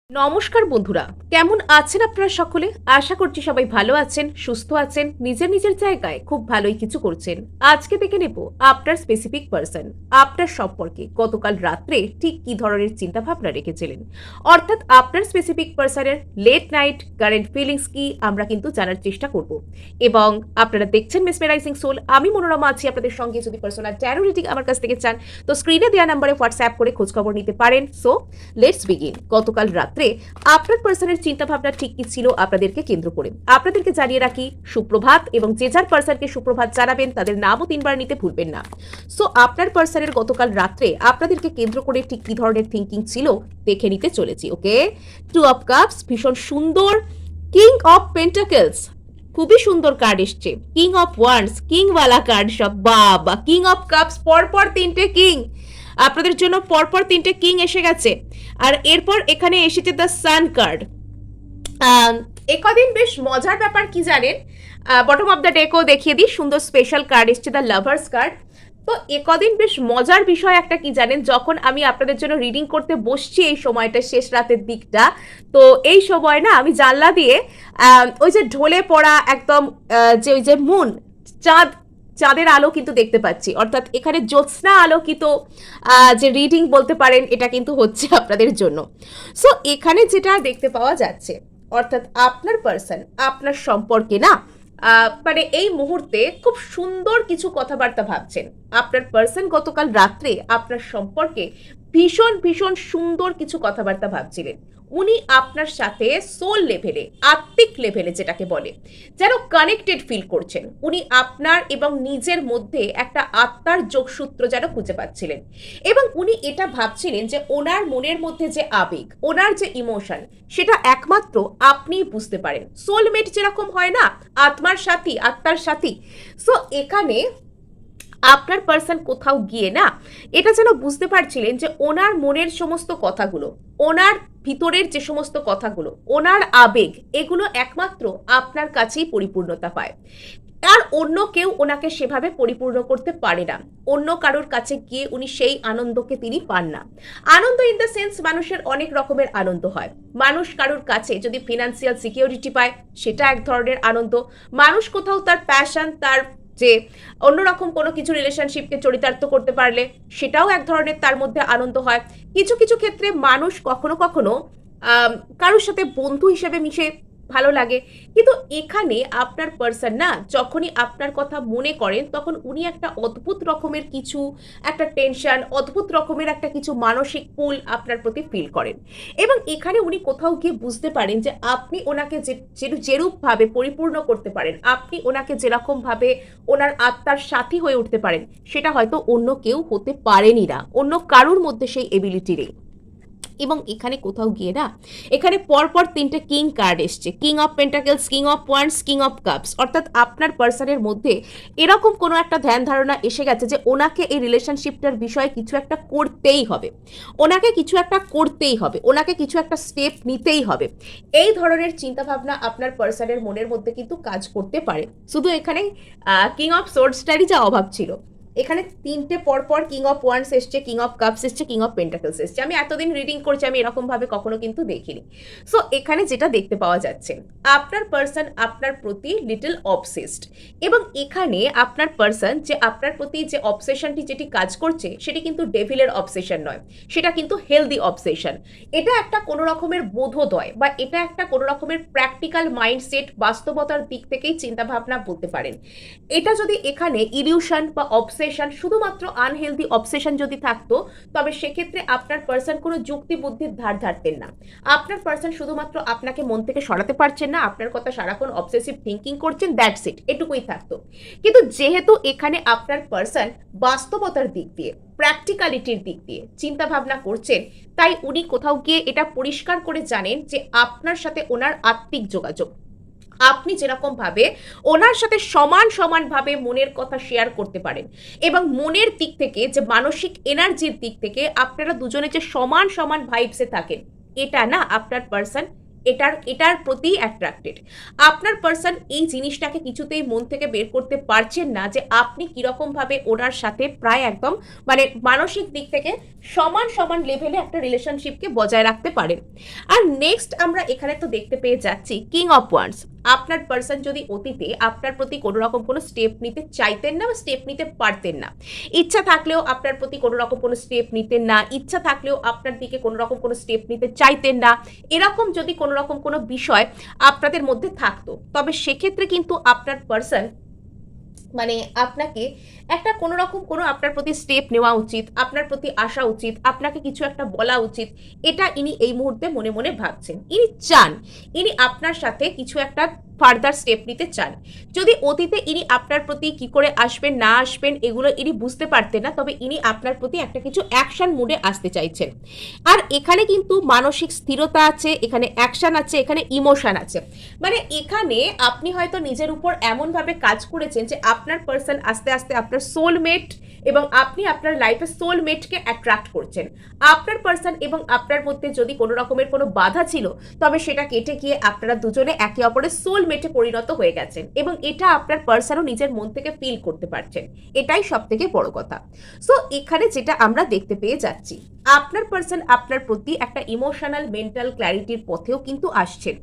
নমস্কার বন্ধুরা, কেমন আছেন আপনারা সকলে? আশা করছি সবাই ভালো আছেন, সুস্থ আছেন, নিজের নিজের জায়গায় খুব ভালোই কিছু করছেন। আজকে দেখে নেব আপনার স্পেসিফিক পার্সন আপনার সম্পর্কে গতকাল রাত্রে ঠিক কি ধরনের চিন্তা ভাবনা রেখেছিলেন, অর্থাৎ আপনার স্পেসিফিক পার্সনের লেট নাইট কারেন্ট ফিলিংস কি আমরা কিন্তু জানার চেষ্টা করব। এবং আপনারা দেখছেন মেসমেরাইজিং সোল, আমি মনোরমা আছি আপনাদের সঙ্গে। যদি পার্সোনাল ট্যারো রিডিং আমার কাছ থেকে চান তো স্ক্রিনে দেওয়া নাম্বারে হোয়াটসঅ্যাপ করে খোঁজখবর নিতে পারেন। So let's begin. গতকাল রাত্রে আপনার পার্সনের চিন্তা ভাবনা ঠিক কি ছিল আপনাদেরকে কেন্দ্র করে, আপনাদেরকে জানিয়ে রাখি সুপ্রভাত, এবং যে যার পার্সনকে সুপ্রভাত জানাবেন তাদের নামও 3বার নিতে ভুলবেন না। সো আপনার পার্সনের গতকাল রাত্রে আপনাদেরকে কেন্দ্র করে ঠিক কি ধরনের থিঙ্কিং ছিল দেখে নিতে চলেছি। ওকে, 2 অফ কাপস ভীষণ সুন্দর, কিং অফ পেন্টাকেলস খুবই সুন্দর কার্ড এসছে, কিং অফ ওয়ান্ডস কিং ওয়ালা কার্ড সব, বাবা কিং অফ কাপস পরপর 3টে কিং আপনাদের জন্য, পরপর 3টে কিং এসে গেছে। আর এরপর এখানে এসেছে দ্য সান কার্ড। একদিন বেশ মজার ব্যাপার কি জানেন, বটম অফ দ্য ডেকও দেখিয়ে দিই, সুন্দর স্পেশাল কার্ড এসছে দ্য লাভার্স কার্ড। তো একদিন বেশ মজার বিষয় একটা কি জানেন, যখন আমি আপনাদের জন্য রিডিং করতে বসছি এই সময়টা শেষ রাতের দিকটা, তো এই সময় না আমি জানলা দিয়ে ওই যে ঢলে পড়া একদম যে ওই যে মুন, চাঁদের আলো কিন্তু দেখতে পাচ্ছি, অর্থাৎ এখানে জ্যোৎস্না আলোকিত যে রিডিং বলতে পারেন এটা কিন্তু হচ্ছে আপনাদের জন্য। সো এখানে যেটা দেখতে পাওয়া যাচ্ছে, অর্থাৎ আপনার পার্সন আপনার সম্পর্কে না মানে এই মুহূর্তে খুব সুন্দর কিছু কথাবার্তা ভাবছেন। আপনার পার্সন গতকাল রাত্রে আপনার সম্পর্কে ভীষণ ভীষণ সুন্দর কিছু কথাবার্তা ভাবছিলেন। উনি আপনার সাথে সোল লেভেলে, আত্মিক লেভেলে যেটাকে বলে, যেন কানেক্টেড ফিল করছেন। উনি আপনার এবং নিজের মধ্যে একটা আত্মার যোগসূত্র যেন খুঁজে পাচ্ছিলেন, এবং উনি এটা ভাবছিলেন যে ওনার মনের মধ্যে যে আবেগ, ওনার যে ইমোশন, সেটা একমাত্র আপনিই বুঝতে পারেন। সোলমেট যেরকম হয় না, আত্মার সাথী, আত্মার সাথী, সো এখানে আপনার পার্সন কোথাও গিয়ে না এটা যেন বুঝতে পারছিলেন যে ওনার মনের সমস্ত কথাগুলো, ওনার ভিতরের যে সমস্ত কথাগুলো, ওনার আবেগ, এগুলো একমাত্র আপনার কাছেই পরিপূর্ণতা পায়। আর অন্য কেউ ওনাকে সেভাবে পরিপূর্ণ করতে পারে না। অন্য কারোর কাছে গিয়ে উনি সেই আনন্দকে তিনি পান না। আনন্দ ইন দ্য সেন্স, মানুষের অনেক রকমের আনন্দ হয়। মানুষ কারোর কাছে যদি ফিনান্সিয়াল সিকিউরিটি পায়, সেটা এক ধরনের আনন্দ। মানুষ কোথাও তার প্যাশন, তার যে অন্যরকম কোনো কিছু রিলেশনশিপকে চরিতার্থ করতে পারলে, সেটাও এক ধরনের তার মধ্যে আনন্দ হয়। কিছু কিছু ক্ষেত্রে মানুষ কখনো কখনো কারোর সাথে বন্ধু হিসেবে মিশে ভালো লাগে। কিন্তু এখানে আপনার পার্সন না যখনই আপনার কথা মনে করেন, তখন উনি একটা অদ্ভুত রকমের কিছু, একটা টেনশন, অদ্ভুত রকমের একটা কিছু মানসিক পুল আপনার প্রতি ফিল করেন। এবং এখানে উনি কোথাও গিয়ে বুঝতে পারেন যে আপনি ওনাকে যেরূপভাবে পরিপূর্ণ করতে পারেন, আপনি ওনাকে যেরকমভাবে ওনার আত্মার সাথী হয়ে উঠতে পারেন, সেটা হয়তো অন্য কেউ হতে পারেনি না, অন্য কারোর মধ্যে সেই এবিলিটি নেই। এবং এখানে কোথাও গিয়ে না এখানে পরপর 3টে কিং কার্ড এসছে, king of pentacles, king of wands, king of cups, অর্থাৎ আপনার পার্সনের মধ্যে এরকম কোনো একটা ধ্যান ধারণা এসে গেছে যে ওনাকে এই রিলেশনশিপটার বিষয়ে কিছু একটা করতেই হবে, ওনাকে কিছু একটা করতেই হবে, ওনাকে কিছু একটা স্টেপ নিতেই হবে। এই ধরনের চিন্তাভাবনা আপনার পার্সনের মনের মধ্যে কিন্তু কাজ করতে পারে। শুধু এখানে কিং অফ সোর্ডসটারই যা অভাব ছিল, এখানে 3টে পরপর কিং অফ ওয়ান্ডস এসছে, কিং অফ কাপস এসছে, কিং অফ পেন্টাকলস এসছে। আমি এতদিন রিডিং করছি, আমি এরকম ভাবে কখনো কিন্তু দেখিনি। সো এখানে যেটা দেখতে পাওয়া যাচ্ছে, আপনার পার্সন আপনার প্রতি লিটল অবসেসড, এবং এখানে আপনার পার্সন যে আপনার প্রতি যে অবসেশনটি যেটি কাজ করছে, সেটি কিন্তু ডেভিলের অবসেশন নয়, সেটা কিন্তু হেলদি অবসেশন। এটা একটা কোনো রকমের বোধোদয়, বা এটা একটা কোনো রকমের প্র্যাকটিক্যাল মাইন্ডসেট, বাস্তবতার দিক থেকেই চিন্তাভাবনা বলতে পারেন। এটা যদি এখানে ইলিউশন বা অবসেশন, শুধুমাত্র আনহেলদি অবসেশন যদি থাকতো, তবে সেক্ষেত্রে আপনার পার্সন কোনো যুক্তি বুদ্ধির ধার ধারতেন না। আপনার পার্সন শুধুমাত্র আপনাকে মন থেকে সরাতে পারছেন না, আপনার কথা সারাক্ষণ অবসেসিভ থিঙ্কিং করছেন, দ্যাটস ইট, এটুকুই থাকতো। কিন্তু যেহেতু এখানে আপনার পার্সন বাস্তবতার দিক দিয়ে, প্র্যাকটিক্যালিটির দিক দিয়ে চিন্তা ভাবনা করছেন, তাই উনি কোথাও গিয়ে এটা পরিষ্কার করে জানেন যে আপনার সাথে ওনার আত্মিক যোগাযোগ, আপনি যেরকম ভাবে ওনার সাথে সমান সমান ভাবে মনের কথা শেয়ার করতে পারেন, এবং মনের দিক থেকে যে মানসিক এনার্জির দিক থেকে আপনারা দুজনে যে সমান সমান ভাইবসে থাকেন, এটা না আপনার পার্সন এটার প্রতি অ্যাট্রাক্টেড। আপনার পার্সন এই জিনিসটাকে কিছুতেই মন থেকে বের করতে পারছেন না যে আপনি কিরকমভাবে ওনার সাথে প্রায় একদম মানে মানসিক দিক থেকে সমান সমান লেভেলে একটা রিলেশনশিপকে বজায় রাখতে পারেন। আর নেক্সট আমরা এখানে তো দেখতে পেয়ে যাচ্ছি কিং অফ ওয়ান্স। আপনার পার্সন যদি অতীতে আপনার প্রতি কোনো রকম কোনো স্টেপ নিতে চাইতেন না বা স্টেপ নিতে পারতেন না, ইচ্ছা থাকলেও আপনার প্রতি কোনো রকম কোনো স্টেপ নিতেন না, ইচ্ছা থাকলেও আপনার দিকে কোনো রকম কোনো স্টেপ নিতে চাইতেন না, এরকম যদি কোনো রকম কোনো বিষয় আপনাদের মধ্যে থাকতো, তবে সেক্ষেত্রে কিন্তু আপনার পার্সন মানে আপনাকে একটা কোনো রকম কোনো আপনার প্রতি স্টেপ নেওয়া উচিত, আপনার প্রতি আসা উচিত, আপনাকে কিছু একটা বলা উচিত, এটা ইনি এই মুহূর্তে মনে মনে ভাবছেন। ইনি চান ইনি আপনার সাথে কিছু একটা ফার্দার স্টেপ নিতে চান। যদি অতীতে ইনি আপনার প্রতি কি করে আসবেন না আসবেন এগুলো ইনি বুঝতে পারতেন না, তবে ইনি আপনার প্রতি একটা কিছু অ্যাকশন মুডে আসতে চাইছেন। আর এখানে কিন্তু মানসিক স্থিরতা আছে, এখানে অ্যাকশন আছে, এখানে ইমোশন আছে। মানে এখানে আপনি হয়তো নিজের উপর এমনভাবে কাজ করেছেন যে আপনার পার্সন আস্তে আস্তে আপনার সোলমেট এবং আপনি আপনার লাইফে সোলমেটকে অ্যাট্রাক্ট করছেন। আপনার পার্সন এবং আপনার মধ্যে যদি কোনো রকমের কোনো বাধা ছিল, তবে সেটা কেটে গিয়ে আপনারা দুজনে একে অপরের সোলমেটে পরিণত হয়ে গেছেন এবং এটা আপনার পার্সনও নিজের মন থেকে ফিল করতে পারছেন। এটাই সব থেকে বড় কথা। সো এখানে যেটা আমরা দেখতে পেয়ে যাচ্ছি, আপনার পার্সন আপনার প্রতি একটা ইমোশনাল মেন্টাল ক্ল্যারিটির পথেও কিন্তু আসছেন।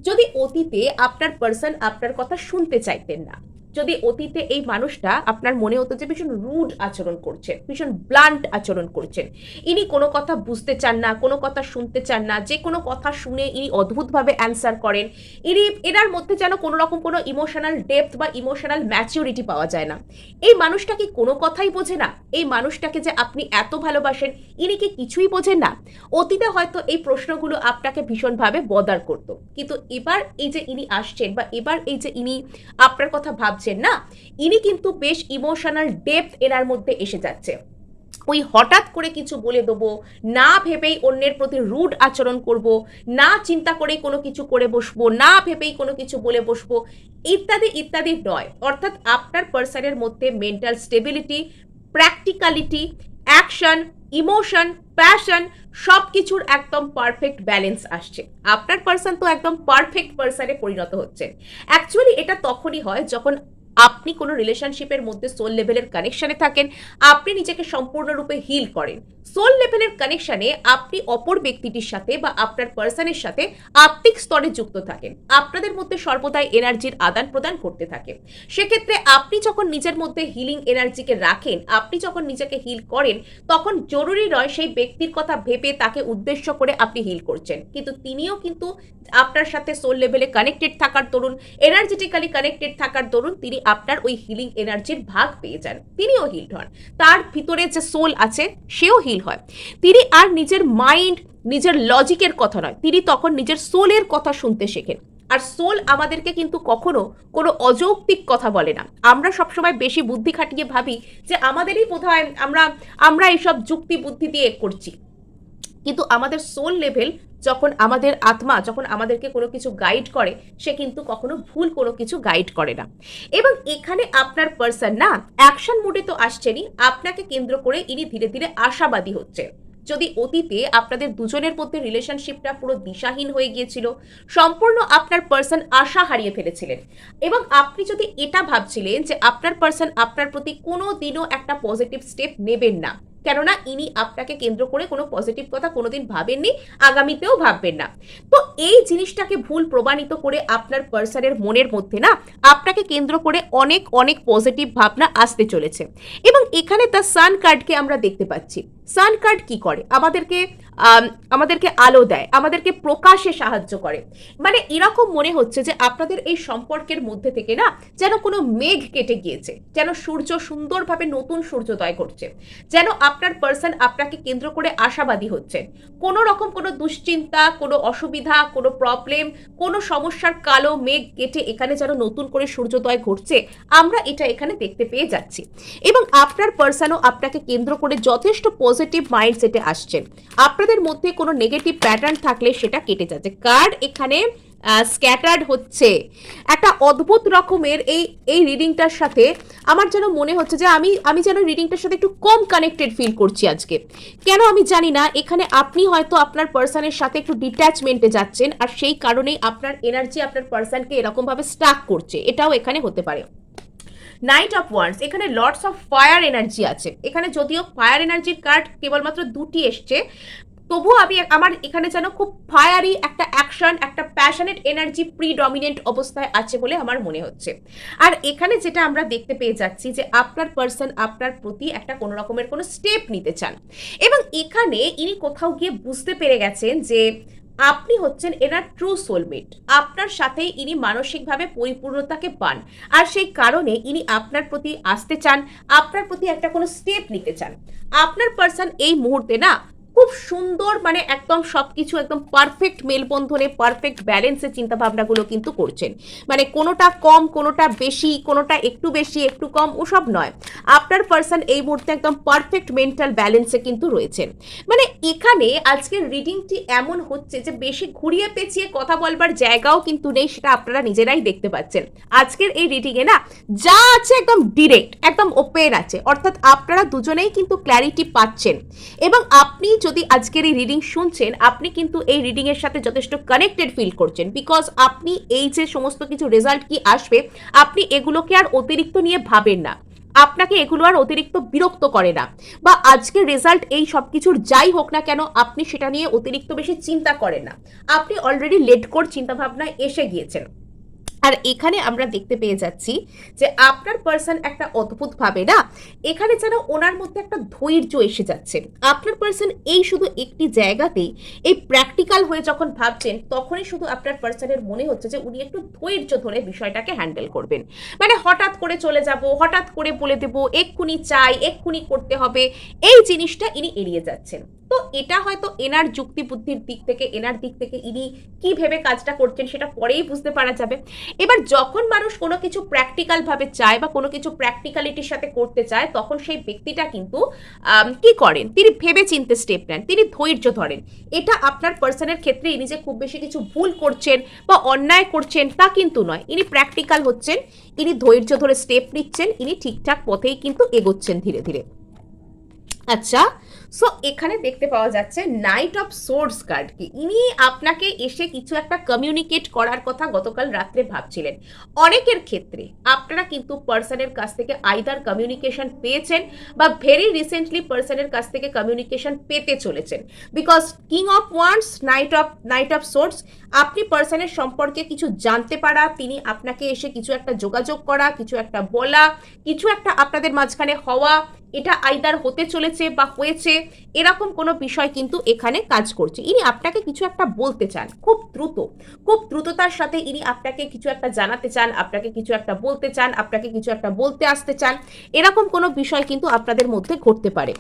যদি অতীতে আপনার পার্সন আপনার কথা শুনতে চাইতেন না, যদি অতীতে এই মানুষটা আপনার মনে হতো যে ভীষণ রুড আচরণ করছেন, ভীষণ ব্লান্ট আচরণ করছেন, ইনি কোনো কথা বুঝতে চান না, কোনো কথা শুনতে চান না, যে কোনো কথা শুনে ইনি অদ্ভুতভাবে অ্যান্সার করেন, এনার মধ্যে যেন কোনো রকম কোনো ইমোশনাল ডেপথ বা ইমোশনাল ম্যাচিউরিটি পাওয়া যায় না। এই মানুষটা কি কোনো কথাই বোঝে না? এই মানুষটাকে যে আপনি এত ভালোবাসেন, ইনি কি কিছুই বোঝেন না? অতীতে হয়তো এই প্রশ্নগুলো আপনাকে ভীষণভাবে বদার করতো, কিন্তু এবার এই যে ইনি আসছেন বা এবার এই যে ইনি আপনার কথা ভাবছেন না, ইনি কিন্তু বেশ ইমোশনাল ডেপথ এনার মধ্যে এসে যাচ্ছে। ওই হঠাৎ করে কিছু বলে দেবো, না ভেবেই অন্যের প্রতি রুড আচরণ করব, না চিন্তা করেই কোনো কিছু করে বসবো, না ভেবেই কোনো কিছু বলে বসবো, ইত্যাদি ইত্যাদি নয়। অর্থাৎ আপনার পার্সনের মধ্যে mental stability, practicality, action, emotion, passion সব কিছুর একদম পারফেক্ট ব্যালেন্স আসছে। আপনার পার্সন তো একদম পারফেক্ট পার্সনে পরিণত হচ্ছে। অ্যাকচুয়ালি এটা তখনই হয় যখন আপনি কোনো রিলেশনশিপের মধ্যে সোল লেভেলের কানেকশনে থাকেন, আপনি নিজেকে সম্পূর্ণরূপে হিল করেন। সোল লেভেলের কানেকশনে আপনি অপর ব্যক্তিটির সাথে বা আপনার পার্সনের সাথে আত্মিক স্তরে যুক্ত থাকেন, আপনাদের মধ্যে সর্বদাই এনার্জির আদান প্রদান করতে থাকে। সেক্ষেত্রে আপনি যখন নিজের মধ্যে হিলিং এনার্জিকে রাখেন, আপনি যখন নিজেকে হিল করেন, তখন জরুরি নয় সেই ব্যক্তির কথা ভেবে তাকে উদ্দেশ্য করে আপনি হিল করছেন, কিন্তু তিনিও কিন্তু আপনার সাথে সোল লেভেলে কানেক্টেড থাকার দরুন, এনার্জেটিক্যালি কানেক্টেড থাকার দরুন তিনি আপনার ওই হিলিং এনার্জির ভাগ পেয়ে যান, তিনিও হিলড হন। তার ভিতরে যে সোল আছে সেও হিল হয়। তিনি আর নিজের মাইন্ড, নিজের লজিকের কথা নয়, তিনি তখন নিজের সোলের কথা শুনতে শেখেন। আর সোল আমাদেরকে কিন্তু কখনো কোনো অযৌক্তিক কথা বলে না। আমরা সবসময় বেশি বুদ্ধি খাটিয়ে ভাবি যে আমাদেরই বোধহয় আমরা এইসব যুক্তি বুদ্ধি দিয়ে করছি, কিন্তু আমাদের সোল লেভেল যখন আমাদের আত্মা যখন আমাদেরকে কোনো কিছু গাইড করে, সে কিন্তু কখনো ভুল কোনো কিছু গাইড করে না। এবং এখানে আপনার পার্সন না অ্যাকশন মুডে তো আসছেনই, আপনাকে কেন্দ্র করে ইনি ধীরে ধীরে আশাবাদী হচ্ছে। যদি অতীতে আপনাদের দুজনের মধ্যে রিলেশনশিপটা পুরো দিশাহীন হয়ে গিয়েছিল, সম্পূর্ণ আপনার পার্সন আশা হারিয়ে ফেলেছিলেন, এবং আপনি যদি এটা ভাবছিলেন যে আপনার পার্সন আপনার প্রতি কোনো দিনও একটা পজিটিভ স্টেপ নেবেন না, কেননা ইনি আপনাকে কেন্দ্র করে কোনো পজিটিভ কথা কোনোদিন ভাবেননি, আগামীতেও ভাববেন না, তো এই জিনিসটাকে ভুল প্রমাণিত করে আপনার পার্সনের মনের মধ্যে না আপনাকে কেন্দ্র করে অনেক অনেক পজিটিভ ভাবনা আসতে চলেছে। এবং এখানে দ্য সান কার্ডকে আমরা দেখতে পাচ্ছি। সান কার্ড কি করে? আমাদেরকে আলো দেয়, আমাদেরকে প্রকাশে সাহায্য করে। মানে এরকম মনে হচ্ছে যে আপনাদের এই সম্পর্কের মধ্যে থেকে না যেন কোনো মেঘ কেটে গিয়েছে, যেন সূর্য সুন্দরভাবে নতুন সূর্যোদয় ঘটছে, যেন আপনার পার্সন আপনাকে কেন্দ্র করে আশাবাদী হচ্ছেন। কোনো রকম কোনো দুশ্চিন্তা, কোনো অসুবিধা, কোনো প্রবলেম, কোনো সমস্যার কালো মেঘ কেটে এখানে যেন নতুন করে সূর্যোদয় ঘটছে, আমরা এটা এখানে দেখতে পেয়ে যাচ্ছি। এবং আপনার পার্সনও আপনাকে কেন্দ্র করে যথেষ্ট পজিটিভ মাইন্ডসেটে আসছেন। আপনাদের মধ্যে কোনো নেগেটিভ প্যাটার্ন থাকলে সেটা কেটে যাচ্ছে। কার্ড এখানে স্ক্যাটার্ড হচ্ছে, একটা অদ্ভুত রকমের এই এই রিডিংটার সাথে আমার যেন মনে হচ্ছে যে আমি যেন রিডিংটার সাথে একটু কম কানেক্টেড ফিল করছি আজকে। কেন আমি জানি না, এখানে আপনি হয়তো আপনার পার্সনের সাথে একটু ডিট্যাচমেন্টে যাচ্ছেন, আর সেই কারণেই আপনার এনার্জি আপনার পার্সনকে এরকমভাবে স্টাক করছে, এটাও এখানে হতে পারে। নাইট অফ ওয়ান্ডস, এখানে লর্ডস অফ ফায়ার এনার্জি আছে। এখানে যদিও ফায়ার এনার্জির কার্ড কেবলমাত্র দুটি এসছে, তবুও আমি আমার এখানে যেন খুব ফায়ারি একটা অ্যাকশন, একটা প্যাশনেট এনার্জি প্রিডমিনেন্ট অবস্থায় আছে বলে আমার মনে হচ্ছে। আর এখানে যেটা আমরা দেখতে পেয়ে যাচ্ছি যে আপনার পার্সন আপনার প্রতি একটা কোনো রকমের কোনো স্টেপ নিতে চান, এবং এখানে ইনি কোথাও গিয়ে বুঝতে পেরে গেছেন যে আপনি হচ্ছেন এনার ট্রু সোলমেট। আপনার সাথেই ইনি মানসিকভাবে পরিপূর্ণতাকে পান, আর সেই কারণে ইনি আপনার প্রতি আসতে চান, আপনার প্রতি একটা কোনো স্টেপ নিতে চান। আপনার পার্সন এই মুহূর্তে না খুব সুন্দর, মানে একদম সবকিছু একদম পারফেক্ট মেলবন্ধনে, পারফেক্ট ব্যালেন্সে চিন্তা ভাবনাগুলো কিন্তু করছেন। মানে কোনোটা কম, কোনোটা বেশি, কোনোটা একটু বেশি একটু কম, ওসব নয়। আপনার পার্সন এই মুহূর্তে একদম পারফেক্ট মেন্টাল ব্যালেন্সে কিন্তু রয়েছেন। মানে এখানে আজকের রিডিংটি এমন হচ্ছে যে বেশি ঘুরিয়ে পেঁচিয়ে কথা বলবার জায়গাও কিন্তু নেই, সেটা আপনারা নিজেরাই দেখতে পাচ্ছেন। আজকের এই রিডিংয়ে না যা আছে একদম ডিরেক্ট, একদম ওপেন আছে, অর্থাৎ আপনারা দুজনেই কিন্তু ক্ল্যারিটি পাচ্ছেন। এবং আপনি যদি আজকের এই রিডিং শুনছেন, আপনি কিন্তু এই রিডিং এর সাথে যথেষ্ট কানেক্টেড ফিল করছেন, বিকজ আপনি এই যে সমস্ত কিছু রেজাল্ট কি আসবে, আপনি এগুলোকে আর অতিরিক্ত নিয়ে ভাবেন না, আপনাকে এগুলো আর অতিরিক্ত বিরক্ত করে না, বা আজকের রেজাল্ট এই সব কিছুর যাই হোক না কেন আপনি সেটা নিয়ে অতিরিক্ত বেশি চিন্তা করেন না। আপনি অলরেডি লেট কোর চিন্তাভাবনায় এসে গিয়েছেন। আর এখানে আমরা দেখতে পেয়ে যাচ্ছি যে আপনার পার্সন একটা অদ্ভুতভাবে না এখানে যেন ওনার মধ্যে একটা ধৈর্য এসে যাচ্ছে। আপনার পার্সন এই শুধু একটি জায়গাতেই এই প্র্যাকটিক্যাল হয়ে যখন ভাবছেন, তখনই শুধু আপনার পার্সনের মনে হচ্ছে যে উনি একটু ধৈর্য ধরে বিষয়টাকে হ্যান্ডেল করবেন। মানে হঠাৎ করে চলে যাব, হঠাৎ করে বলে দেবো, এক্ষুনি চাই, এক্ষুনি করতে হবে, এই জিনিসটা ইনি এড়িয়ে যাচ্ছেন। তো এটা হয়তো এনার যুক্তি বুদ্ধির দিক থেকে, এনার দিক থেকে ইনি কি ভেবে কাজটা করছেন সেটা পরেই বুঝতে পারা যাবে। এবার যখন মানুষ কোনো কিছু প্র্যাকটিক্যাল ভাবে চায় বা কোনো কিছু প্র্যাকটিক্যালিটির সাথে করতে চায়, তখন সেই ব্যক্তিটা কিন্তু কি করেন, তিনি ভেবে চিনতে স্টেপ নেন, তিনি ধৈর্য ধরেন। এটা আপনার পার্সনের ক্ষেত্রে ইনি যে খুব বেশি কিছু ভুল করছেন বা অন্যায় করছেন তা কিন্তু নয়, ইনি প্র্যাকটিক্যাল হচ্ছেন, ইনি ধৈর্য ধরে স্টেপ নিচ্ছেন, ইনি ঠিকঠাক পথেই কিন্তু এগোচ্ছেন ধীরে ধীরে। আচ্ছা, সো এখানে দেখতে পাওয়া যাচ্ছে নাইট অফ সোর্ডস কার্ড কি, ইনি আপনাকে এসে কিছু একটা কমিউনিকেট করার কথা গতকাল রাত্রে ভাবছিলেন। অনেকের ক্ষেত্রে আপনারা কিন্তু পার্সনের কাছ থেকে আইদার কমিউনিকেশন পেয়েছেন বা ভেরি রিসেন্টলি পার্সনের কাছ থেকে কমিউনিকেশন পেতে চলেছেন, because king of wands, night of swords, আপনি পার্সনের সম্পর্কে কিছু জানতে পারা, তিনি আপনাকে এসে কিছু একটা যোগাযোগ করা, কিছু একটা বলা, কিছু একটা আপনাদের মাঝখানে হওয়া, এটা আইদার হতে চলেছে বা হয়েছে, এরকম কোনো বিষয় কিন্তু এখানে কাজ করছে। ইনি আপনাকে কিছু একটা বলতে চান খুব দ্রুত, খুব দ্রুততার সাথে ইনি আপনাকে কিছু একটা জানাতে চান, আপনাকে কিছু একটা বলতে চান, আপনাকে কিছু একটা বলতে আসতে চান, এরকম কোনো বিষয় কিন্তু আপনাদের মধ্যে ঘটতে পারে।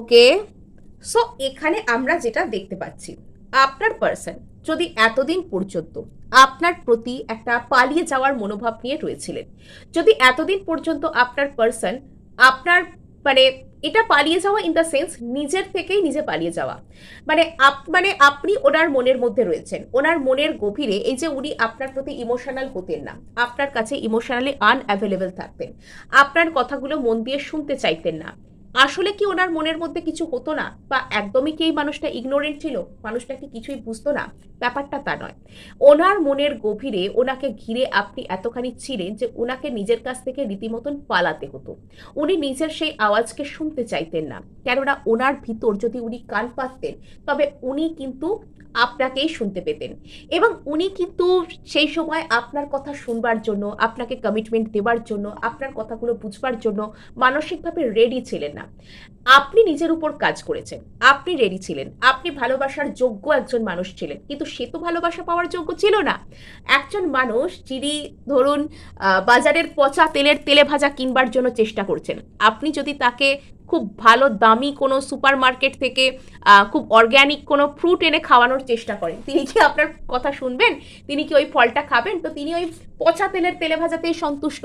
ওকে, সো এখানে আমরা যেটা দেখতে পাচ্ছি, আপনার পার্সন যদি এতদিন পর্যন্ত আপনার প্রতি একটা পালিয়ে যাওয়ার মনোভাব নিয়ে রয়েছিলেন, যদি এতদিন পর্যন্ত আপনার পার্সন আপনার মানে এটা পালিয়ে যাওয়া ইন দ্য সেন্স নিজের থেকেই নিজে পালিয়ে যাওয়া, মানে আপনি ওনার মনের মধ্যে রয়েছেন, ওনার মনের গভীরে, এই যে উনি আপনার প্রতি ইমোশনাল হতেন না, আপনার কাছে ইমোশনালি আনঅ্যাভেলেবল থাকতেন, আপনার কথাগুলো মন দিয়ে শুনতে চাইতেন না। আসলে কি ওনার মনের মধ্যে কিছু হতো না, বা একদমই কি এই মানুষটা ইগনোরেন্ট ছিল, মানুষটা কি কিছুই বুঝতো না? ব্যাপারটা তা নয়। ওনার মনের গভীরে ওনাকে ঘিরে আপনি এতখানি ছিলেন যে ওনাকে নিজের কাছ থেকে রীতিমতন পালাতে হতো। উনি নিজের সেই আওয়াজকে শুনতে চাইতেন না, কেননা ওনার ভিতর যদি উনি কান পাততেন, তবে উনি কিন্তু আপনাকেই শুনতে পেতেন, এবং উনি কিন্তু সেই সময় আপনার কথা শুনবার জন্য, আপনাকে কমিটমেন্ট দেওয়ার জন্য, আপনার কথাগুলো বুঝবার জন্য মানসিকভাবে রেডি ছিলেন না। আপনি নিজের উপর কাজ করেছেন, আপনি রেডি ছিলেন, আপনি ভালোবাসার যোগ্য একজন মানুষ ছিলেন, কিন্তু সে তো ভালোবাসা পাওয়ার যোগ্য ছিল না। একজন মানুষ যিনি ধরুন বাজারের পচা তেলে ভাজা কিনবার জন্য চেষ্টা করছেন, আপনি যদি তাকে খুব ভালো দামি কোনো সুপার মার্কেট থেকে খুব অর্গ্যানিক কোনো ফ্রুট এনে খাওয়ানোর চেষ্টা করেন, তিনি কি আপনার কথা শুনবেন? তিনি কি ওই ফলটা খাবেন? তো তিনি ওই পচা তেলের তেলে ভাজাতেই সন্তুষ্ট।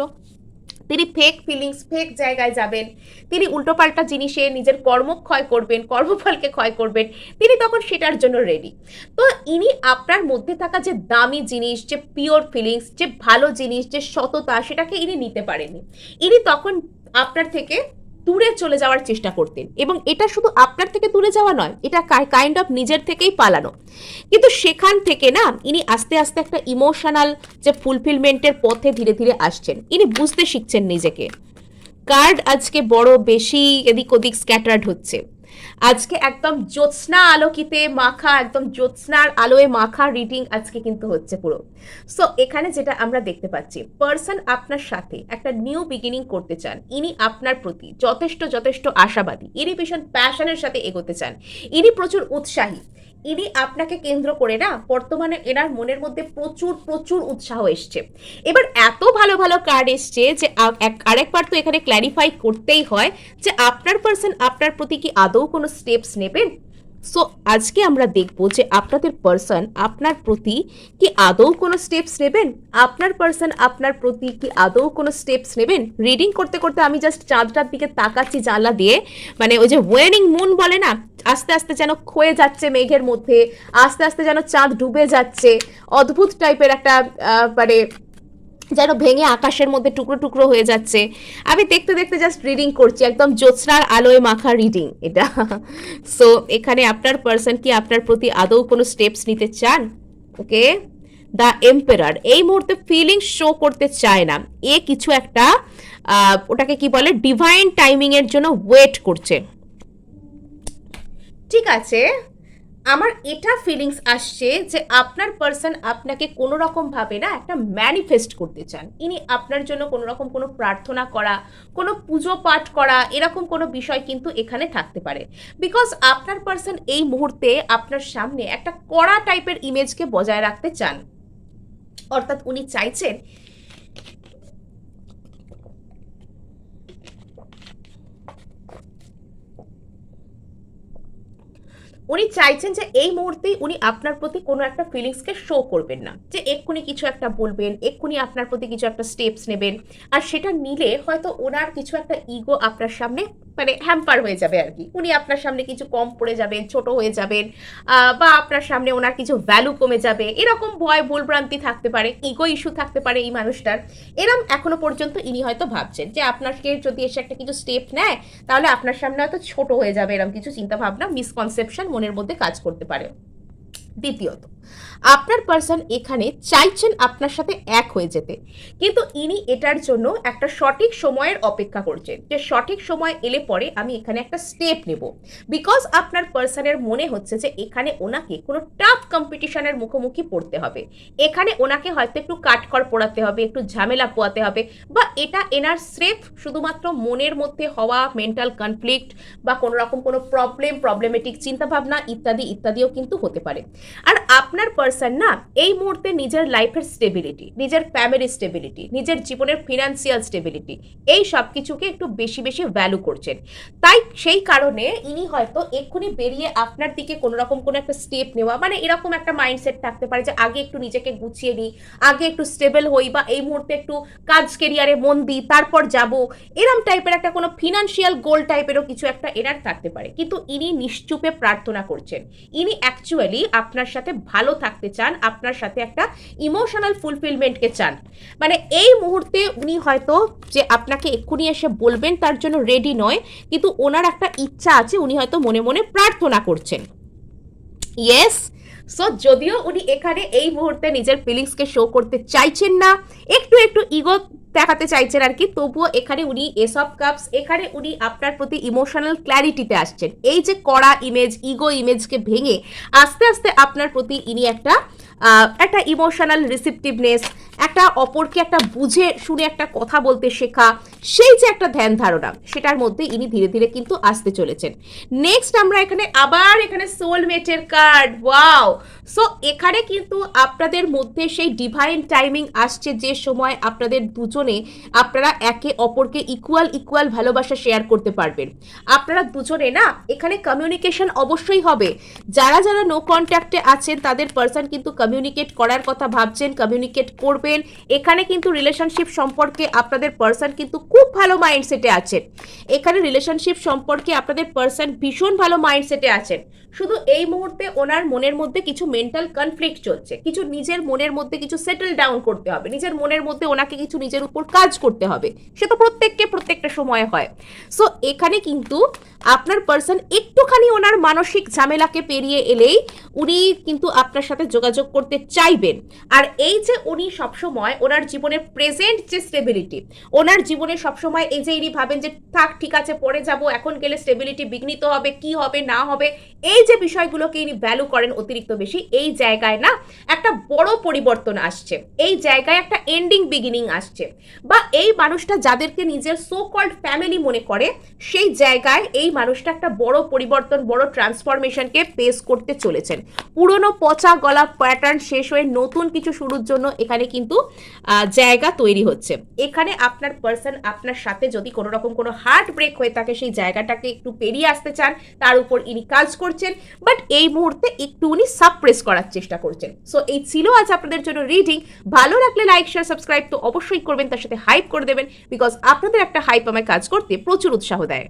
তিনি ফেক ফিলিংস, ফেক জায়গায় যাবেন, তিনি উল্টোপাল্টা জিনিসে নিজের কর্মক্ষয় করবেন, কর্মফলকে ক্ষয় করবেন, তিনি তখন সেটার জন্য রেডি। তো ইনি আপনার মধ্যে থাকা যে দামি জিনিস, যে পিওর ফিলিংস, যে ভালো জিনিস, যে সততা, সেটাকে ইনি নিতে পারেননি। ইনি তখন আপনার থেকে দূরে চলে যাওয়ার চেষ্টা করতেন, এবং এটা শুধু আপনার থেকে দূরে যাওয়া নয়, এটা কাইন্ড অফ নিজের থেকেই পালানো। কিন্তু সেখান থেকে না ইনি আস্তে আস্তে একটা ইমোশনাল যে ফুলফিলমেন্টের পথে ধীরে ধীরে আসছেন, ইনি বুঝতে শিখছেন নিজেকে। কার্ড আজকে বড় বেশি এদিক ওদিক স্ক্যাটার্ড হচ্ছে, আজকে একদম জ্যোৎস্না আলোকিতে মাখা, একদম জ্যোৎস্নার আলোয় মাখা রিডিং আজকে কিন্তু হচ্ছে পুরো। সো এখানে যেটা আমরা দেখতে পাচ্ছি, পার্সন আপনার সাথে একটা নিউ বিগিনিং করতে চান, ইনি আপনার প্রতি যথেষ্ট যথেষ্ট আশাবাদী, ইনি ভীষণ প্যাশনের সাথে এগোতে চান, ইনি প্রচুর উৎসাহী, ইনি আপনাকে কেন্দ্র করে না বর্তমানে এনার মনের মধ্যে প্রচুর প্রচুর উৎসাহ এসছে। এবার এত ভালো ভালো কার্ড এসছে যে আরেকবার তো এখানে ক্ল্যারিফাই করতেই হয় যে আপনার পার্সন আপনার প্রতি কি আদৌ কোনো স্টেপস নেবেন। সো আজকে আমরা দেখব যে আপনাদের পার্সন আপনার প্রতি কি আদৌ কোনো স্টেপস নেবেন, আপনার পার্সন আপনার প্রতি কি আদৌ কোনো স্টেপস নেবেন। রিডিং করতে করতে আমি জাস্ট চাঁদটার দিকে তাকাচ্ছি জানলা দিয়ে, মানে ওই যে ওয়েনিং মুন বলে না, আস্তে আস্তে যেন ক্ষয়ে যাচ্ছে মেঘের মধ্যে, আস্তে আস্তে যেন চাঁদ ডুবে যাচ্ছে, অদ্ভুত টাইপের একটা মানে যেন ভেঙে আকাশের মধ্যে টুকরো টুকরো হয়ে যাচ্ছে। আমি দেখতে দেখতে জাস্ট রিডিং করছি, একদম জ্যোৎস্নার আলোয় মাখা রিডিং এটা। সো এখানে আপনার পার্সন কি আপনার প্রতি আদৌ কোনো স্টেপস নিতে চান? ওকে, দ্য এম্পারার এই মুহূর্তে ফিলিংস শো করতে চায় না, এ কিছু একটা ওটাকে কি বলে ডিভাইন টাইমিং এর জন্য ওয়েট করছে। ঠিক আছে, আমার এটা ফিলিংস আসছে যে আপনার পার্সন আপনাকে কোনো রকম ভাবে না একটা ম্যানিফেস্ট করতে চান, ইনি আপনার জন্য কোনো রকম কোনো প্রার্থনা করা, কোনো পুজো পাঠ করা, এরকম কোনো বিষয় কিন্তু এখানে থাকতে পারে। বিকজ আপনার পার্সন এই মুহূর্তে আপনার সামনে একটা কড়া টাইপের ইমেজকে বজায় রাখতে চান, অর্থাৎ উনি চাইছেন যে এই মুহূর্তেই উনি আপনার প্রতি কোনো একটা ফিলিংসকে শো করবেন না, যে এক্ষুনি কিছু একটা বলবেন, এক্ষুনি আপনার প্রতি কিছু একটা স্টেপস নেবেন, আর সেটা নিলে হয়তো ওনার কিছু একটা ইগো আপনার সামনে মানে হ্যাম্পার হয়ে যাবে আর কি, উনি আপনার সামনে কিছু কম পড়ে যাবেন, ছোট হয়ে যাবেন, বা আপনার সামনে ওনার কিছু ভ্যালু কমে যাবে, এরকম ভয় ভুলভ্রান্তি থাকতে পারে, ইগো ইস্যু থাকতে পারে এই মানুষটার। এরম এখনো পর্যন্ত ইনি হয়তো ভাবছেন যে আপনাকে যদি এসে একটা কিছু স্টেপ নেয় তাহলে আপনার সামনে হয়তো ছোট হয়ে যাবে, এরকম কিছু চিন্তা ভাবনা মিসকনসেপশন মনের মধ্যে কাজ করতে পারে। দ্বিতীয়ত, আপনার পার্সন এখানে চাইছেন আপনার সাথে এক হয়ে যেতে, কিন্তু ইনি এটার জন্য একটা সঠিক সময়ের অপেক্ষা করছেন, যে সঠিক সময় এলে পরে আমি এখানে একটা স্টেপ নেব। বিকজ আপনার পার্সনের মনে হচ্ছে যে এখানে ওনাকে কোনো টাফ কম্পিটিশনের মুখোমুখি পড়তে হবে, এখানে ওনাকে হয়তো একটু কাঠখড় পোড়াতে হবে, একটু ঝামেলা পোয়াতে হবে, বা এটা এনার স্রেফ শুধুমাত্র মনের মধ্যে হওয়া মেন্টাল কনফ্লিক্ট বা কোনো রকম কোনো প্রবলেমেটিক চিন্তাভাবনা ইত্যাদি ইত্যাদিও কিন্তু হতে পারে। আর আপনার পার্সন না এই মুহূর্তে নিজের লাইফের স্টেবিলিটি, নিজের ফ্যামিলি স্টেবিলিটি, নিজের জীবনের ফিনান্সিয়াল স্টেবিলিটি, এই সব কিছুকে একটু বেশি বেশি ভ্যালু করছেন। তাই সেই কারণে ইনি হয়তো এক্ষুনি বেরিয়ে আপনার দিকে কোনো রকম কোনো একটা স্টেপ নেওয়া, মানে এরকম একটা মাইন্ডসেট থাকতে পারে যে আগে একটু নিজেকে গুছিয়ে নিই, আগে একটু স্টেবল হই, বা এই মুহূর্তে একটু কাজ কেরিয়ারে মন দিই, তারপর যাব, এরম টাইপের একটা কোনো ফিনান্সিয়াল গোল টাইপেরও কিছু একটা এনার থাকতে পারে। কিন্তু ইনি নিশ্চুপে প্রার্থনা করছেন, ইনি অ্যাকচুয়ালি আপনার সাথে ভালো থাকতে চান, আপনার সাথে একটা ইমোশনাল ফুলফিলমেন্টকে চান। মানে এই মুহূর্তে উনি হয়তো যে আপনাকে এক্ষুনি এসে বলবেন তার জন্য রেডি নয়, কিন্তু ওনার একটা ইচ্ছা আছে, উনি হয়তো মনে মনে প্রার্থনা করছেন। ইয়েস, সো যদিও উনি এখানে এই মুহূর্তে নিজের ফিলিংসকে শো করতে চাইছেন না, একটু একটু ইগো দেখাতে চাইছেন আর কি, তবুও এখানে উনি এস অফ কাপস, এখানে উনি আপনার প্রতি ইমোশনাল ক্ল্যারিটিতে আসছেন। এই যে কড়া ইমেজ, ইগো ইমেজকে ভেঙে আস্তে আস্তে আপনার প্রতি ইনি একটা ইমোশনাল রিসিপটিভনেস, একটা অপরকে একটা বুঝে শুনে একটা কথা বলতে শেখা, সেই যে একটা ধ্যান ধারণা, সেটার মধ্যে ইনি ধীরে ধীরে কিন্তু আসতে চলেছেন। নেক্সট আমরা এখানে সোলমেটের কার্ড, ওয়াও। সো এখানে কিন্তু আপনাদের মধ্যে সেই ডিভাইন টাইমিং আসছে, যে সময় আপনাদের দুজনে আপনারা একে অপরকে ইকুয়াল ভালোবাসা শেয়ার করতে পারবেন। আপনারা দুজনে না এখানে কমিউনিকেশন অবশ্যই হবে। যারা যারা নো কন্ট্যাক্টে আছেন তাদের পার্সন কিন্তু কমিউনিকেট করার কথা ভাবছেন, কমিউনিকেট করবেন। এখানে কিন্তু রিলেশনশিপ সম্পর্কে আপনাদের পার্সন কিন্তু খুব ভালো মাইন্ডসেটে আছেন। এখানে রিলেশনশিপ সম্পর্কে আপনাদের পার্সন ভীষণ ভালো মাইন্ডসেটে আছেন। শুধু এই মুহূর্তে ওনার মনের মধ্যে কিছু মেন্টাল কনফ্লিক্ট চলছে, কিছু নিজের মনের মধ্যে কিছু সেটেল ডাউন করতে হবে, নিজের মনের মধ্যে ওনাকে কিছু নিজের উপর কাজ করতে হবে। সে তো প্রত্যেকটা সময় হয়। সো এখানে কিন্তু আপনার পার্সন একটুখানি ওনার মানসিক ঝামেলাকে পেরিয়ে এলেই উনি কিন্তু আপনার সাথে যোগাযোগ করতে চাইবেন। আর এই যে উনি সবসময় ওনার জীবনের প্রেজেন্ট যে স্টেবিলিটি, ওনার জীবনে সবসময় এই যে ইনি ভাবেন যে থাক ঠিক আছে পরে যাব, এখন গেলে স্টেবিলিটি বিঘ্নিত হবে, কি হবে না হবে, এই যে বিষয়গুলোকে ইনি ভ্যালু করেন অতিরিক্ত বেশি, এই জায়গায় না একটা বড় পরিবর্তন আসছে, এই জায়গায় একটা এন্ডিং বিগিনিং আসছে। বা এই মানুষটা যাদেরকে নিজের সো কল্ড ফ্যামিলি মনে করে, সেই জায়গায় এই মানুষটা একটা বড় পরিবর্তন, বড় ট্রান্সফরমেশনকে ফেস করতে চলেছেন। পুরনো পচা গলা প্যাটার্ন শেষ হয়ে নতুন কিছু শুরুর জন্য এখানে কিন্তু জায়গা তৈরি হচ্ছে। এখানে আপনার পার্সন আপনার সাথে যদি কোনো রকম কোনো হার্ট ব্রেক হয়ে থাকে, সেই জায়গাটাকে একটু পেরিয়ে আসতে চান, তার উপর ইনি কাজ করছেন, বাট এই মুহূর্তে একটু উনি সাপ্রেস করার চেষ্টা করছেন। সো এই ছিল আজ আপনাদের জন্য রিডিং। ভালো লাগলে লাইক শেয়ার সাবস্ক্রাইব তো অবশ্যই করবেন, তার সাথে হাইপ করে দেবেন, বিকজ আপনাদের একটা হাইপ আমায় কাজ করতে প্রচুর উৎসাহ দেয়।